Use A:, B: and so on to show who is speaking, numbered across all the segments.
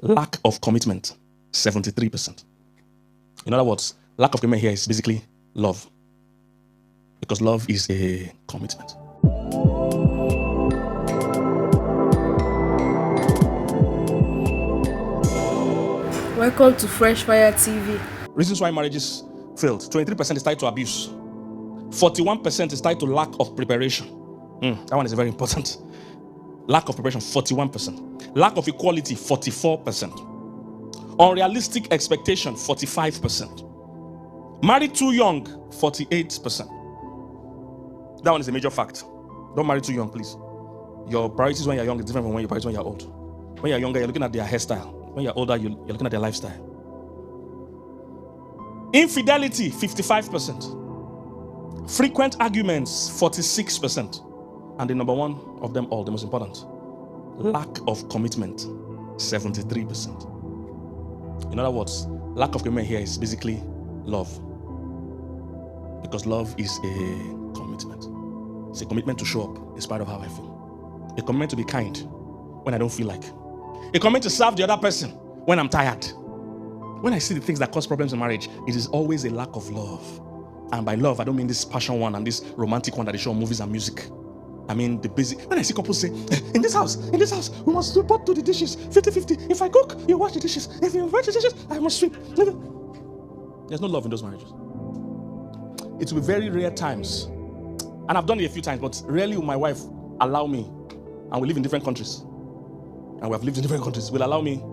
A: Lack of commitment, 73%. In other words, lack of commitment here is basically love. Because love is a commitment.
B: Welcome to Fresh Fire TV.
A: Reasons why marriages failed. 23% is tied to abuse. 41% is tied to lack of preparation. That one is very important. Lack of preparation, 41%. Lack of equality, 44%. Unrealistic expectation, 45%. Married too young, 48%. That one is a major fact. Don't marry too young, please. Your priorities when you're young is different from when your priorities when you're old. When you're younger, you're looking at their hairstyle. When you're older, you're looking at their lifestyle. Infidelity, 55%. Frequent arguments, 46%. And the number one of them all, the most important, lack of commitment, 73%. In other words, lack of commitment here is basically love. Because love is a commitment. It's a commitment to show up in spite of how I feel. A commitment to be kind when I don't feel like. A commitment to serve the other person when I'm tired. When I see the things that cause problems in marriage, it is always a lack of love. And by love, I don't mean this passion one and this romantic one that they show in movies and music. I mean the basic. When I see couples say, in this house, we must both do the dishes 50-50. If I cook, you wash the dishes. If you wash the dishes, I must sweep. There's no love in those marriages. It will be very rare times, and I've done it a few times, but rarely will my wife allow me, and we live in different countries, and we have lived in different countries, will allow me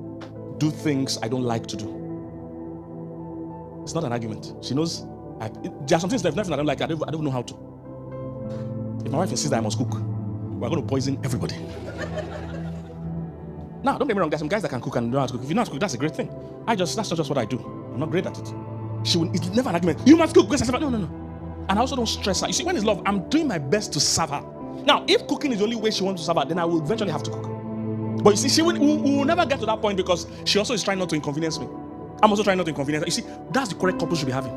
A: do things I don't like to do. It's not an argument. She knows there are some things that I don't like. I don't know how to. If my wife insists that I must cook, we're going to poison everybody. Now, don't get me wrong. There's some guys that can cook and know how to cook. If you know how to cook, that's a great thing. That's not just what I do. I'm not great at it. It's never an argument. You must cook. No. And I also don't stress her. You see, when it's love, I'm doing my best to serve her. Now, if cooking is the only way she wants to serve her, then I will eventually have to cook. But you see, we will never get to that point because she also is trying not to inconvenience me. I'm also trying not to inconvenience her. You see, that's the correct couple should be having.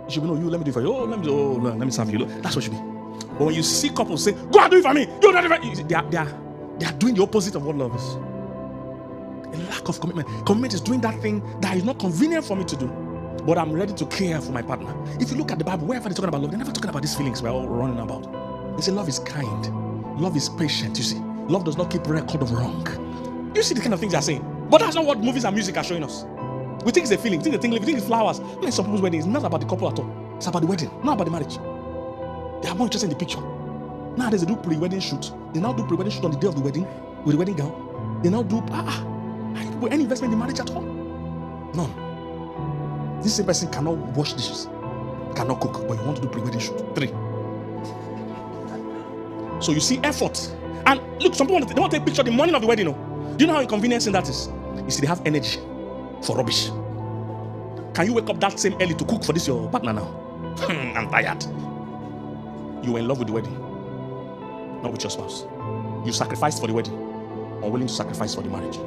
A: It should be, no, you let me do it for you. Let me serve you. That's what it should be. But when you see couples say, go and do it for me, you don't do it for me, they are doing the opposite of what love is. A lack of commitment. Commitment is doing that thing that is not convenient for me to do, but I'm ready to care for my partner. If you look at the Bible, wherever they're talking about love, they're never talking about these feelings we're all running about. They say love is kind, love is patient. You see, love does not keep record of wrong. You see the kind of things they're saying, but that's not what movies and music are showing us. We think it's a feeling, we think it's flowers. When some people's wedding, it's not about the couple at all. It's about the wedding, not about the marriage. They are more interested in the picture. Nowadays they do pre-wedding shoot. They now do pre-wedding shoot on the day of the wedding with the wedding gown. They now do any investment in marriage at all? None. This same person cannot wash dishes, cannot cook, but you want to do pre-wedding shoot. 3. So you see effort. And look, some people they want to take a picture the morning of the wedding. Do you know how inconveniencing that is? You see, they have energy for rubbish. Can you wake up that same early to cook for this your partner now? I'm tired. You were in love with the wedding, not with your spouse. You sacrificed for the wedding, unwilling to sacrifice for the marriage.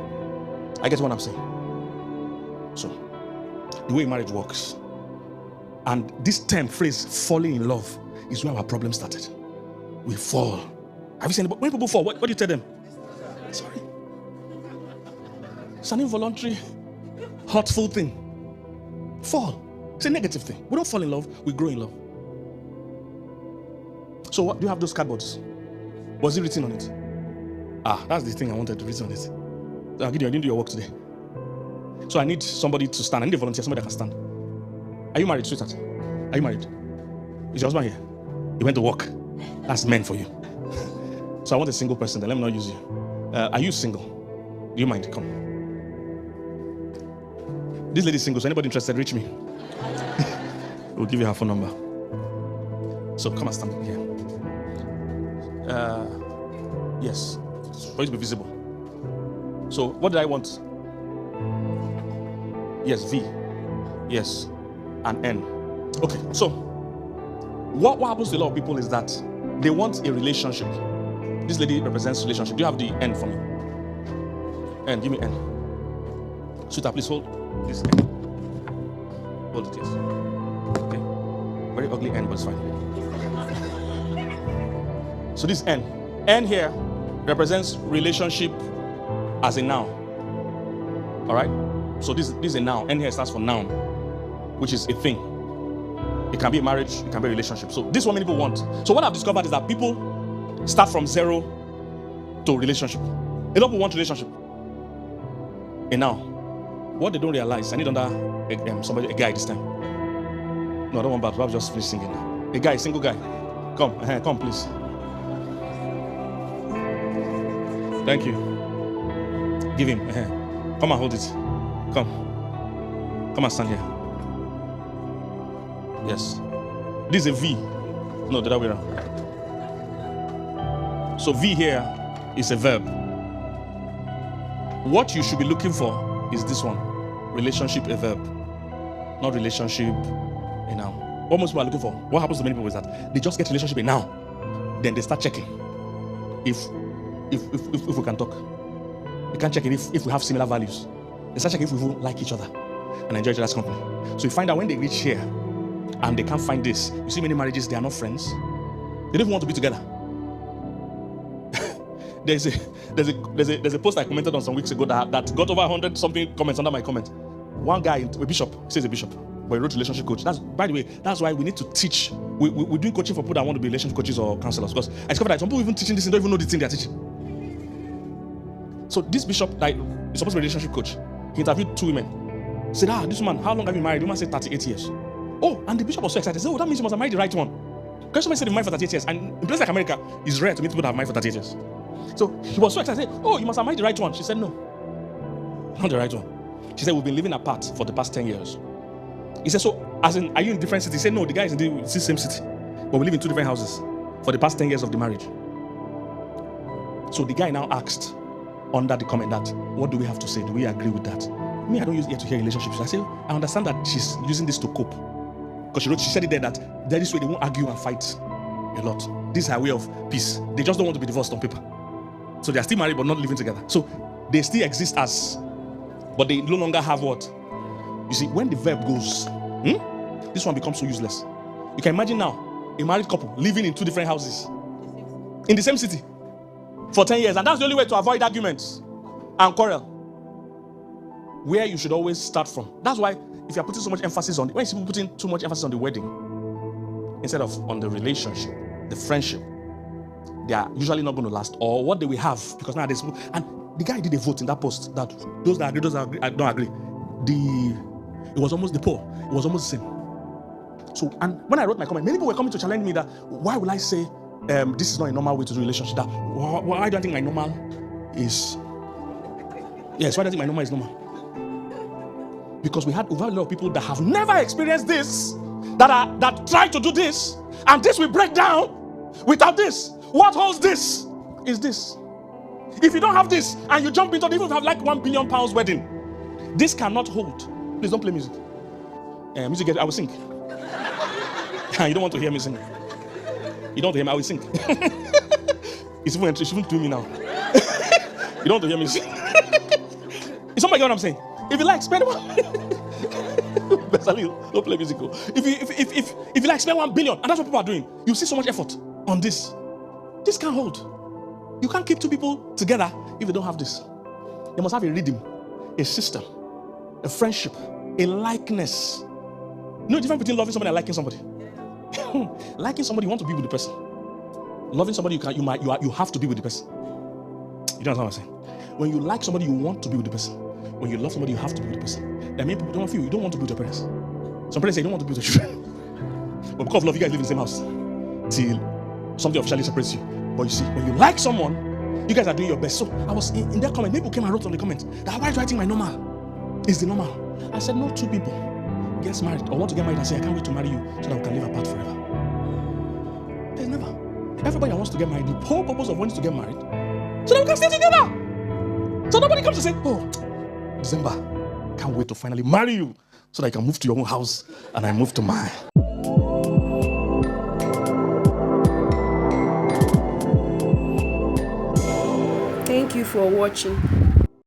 A: I get what I'm saying. So, the way marriage works, and this term phrase, falling in love, is where our problem started. We fall. Have you seen it? When people fall, what do you tell them? Sorry. It's an involuntary, hurtful thing. Fall. It's a negative thing. We don't fall in love, we grow in love. So what do you have those cardboards? Was it written on it? That's the thing I wanted to written on it. Gideon, you didn't do your work today. So I need somebody to stand. I need a volunteer, somebody that can stand. Are you married, sweetheart? Are you married? Is your husband here? He went to work. That's meant for you. So I want a single person, then let me not use you. Are you single? Do you mind? Come. This lady is single, so anybody interested, reach me. We'll give you her phone number. So come and stand here. Yes, for you to be visible. So what did I want? Yes, V. Yes, and N. Okay, so what happens to a lot of people is that they want a relationship. This lady represents relationship. Do you have the N for me? N, give me N. Sweetheart, please hold this N. Hold it, yes. Okay. Very ugly N, but it's fine. So this N here represents relationship as a noun. All right? So this is a noun. N here stands for noun, which is a thing. It can be a marriage, it can be a relationship. So this is what many people want. So what I've discovered is that people start from zero to relationship. A lot of people want relationship. And now, what they don't realize, I need under a guy this time. No, I don't want that. I'll just finish singing now. A guy, single guy. Come please. Thank you. Give him. Come and hold it. Come and stand here. Yes. This is a V. No, the other way around. So V here is a verb. What you should be looking for is this one. Relationship, a verb. Not relationship, a noun. What most people are looking for, what happens to many people is that they just get relationship a noun. Then they start checking if we can talk. They can't check it if we have similar values. They start checking if we like each other and enjoy each other's company. So you find out when they reach here and they can't find this. You see many marriages, they are not friends. They don't even want to be together. There's a post I commented on some weeks ago that got over 100 something comments under my comment. One guy, a bishop, says a bishop, but he wrote relationship coach. By the way, that's why we need to teach. We do coaching for people that want to be relationship coaches or counselors, because I discovered that some people even teaching this and don't even know the thing they're teaching. So this bishop that is supposed to be a relationship coach, he interviewed 2 women. He said, this woman, how long have you been married? The woman said 38 years. Oh, and the bishop was so excited. He said, that means you must have married the right one. Because somebody said you've been married for 38 years. And in places like America, it's rare to meet people that have married for 38 years. So he was so excited. He said, you must have married the right one. She said, no, not the right one. She said, we've been living apart for the past 10 years. He said, so, as in, are you in different cities? He said, no, the guy is in the same city. But we live in 2 different houses for the past 10 years of the marriage. So the guy now asked under the comment that, what do we have to say? Do we agree with that? Me, I don't use ear to hear relationships. I say, I understand that she's using this to cope. Because she said it there that this way they won't argue and fight a lot. This is her way of peace. They just don't want to be divorced on paper. So they are still married but not living together. So they still exist but they no longer have what? You see, when the verb goes, this one becomes so useless. You can imagine now, a married couple living in 2 different houses in the same city for 10 years. And that's the only way to avoid arguments and quarrel. Where you should always start from. That's why if you're putting so much emphasis on, when you see people putting too much emphasis on the wedding, instead of on the relationship, the friendship, they are usually not going to last, or what they will have, because nowadays, and the guy did a vote in that post that those that agree, those that don't agree, it was almost the poor, it was almost the same. So, and when I wrote my comment, many people were coming to challenge me that, why will I say this is not a normal way to do relationship? That why do I think my normal is? Yes, why do I think my normal is normal? Because we have a lot of people that have never experienced this, that try to do this, and this will break down without this. What holds this is this. If you don't have this and you jump into it, even if you have like £1 billion wedding, this cannot hold. Please don't play music. Music, I will sing. You don't want to hear me sing. You don't want to hear me, I will sing. It's even do me now. You don't want to hear me sing. Is somebody get what I'm saying? If you like, spend don't play musical. If you like, spend 1 billion, and that's what people are doing. You see so much effort on this. This can't hold. You can't keep 2 people together if they don't have this. They must have a rhythm, a system, a friendship, a likeness. You know the difference between loving somebody and liking somebody? Liking somebody, you want to be with the person. Loving somebody, you have to be with the person. You know what I'm saying? When you like somebody, you want to be with the person. When you love somebody, you have to be with the person. That many people don't feel you don't want to be with your parents. Some parents say you don't want to be with your children. But because of love, you guys live in the same house till something officially separates you. But you see, when you like someone, you guys are doing your best. So I was in that comment, people came and wrote on the comment that why do I think my normal is the normal? I said, no 2 people gets married or want to get married and say, I can't wait to marry you so that we can live apart forever. There's never. Everybody wants to get married. The whole purpose of wanting to get married so that we can stay together. So nobody comes to say, oh, December, can't wait to finally marry you so that I can move to your own house and I move to mine.
B: Thank you for watching.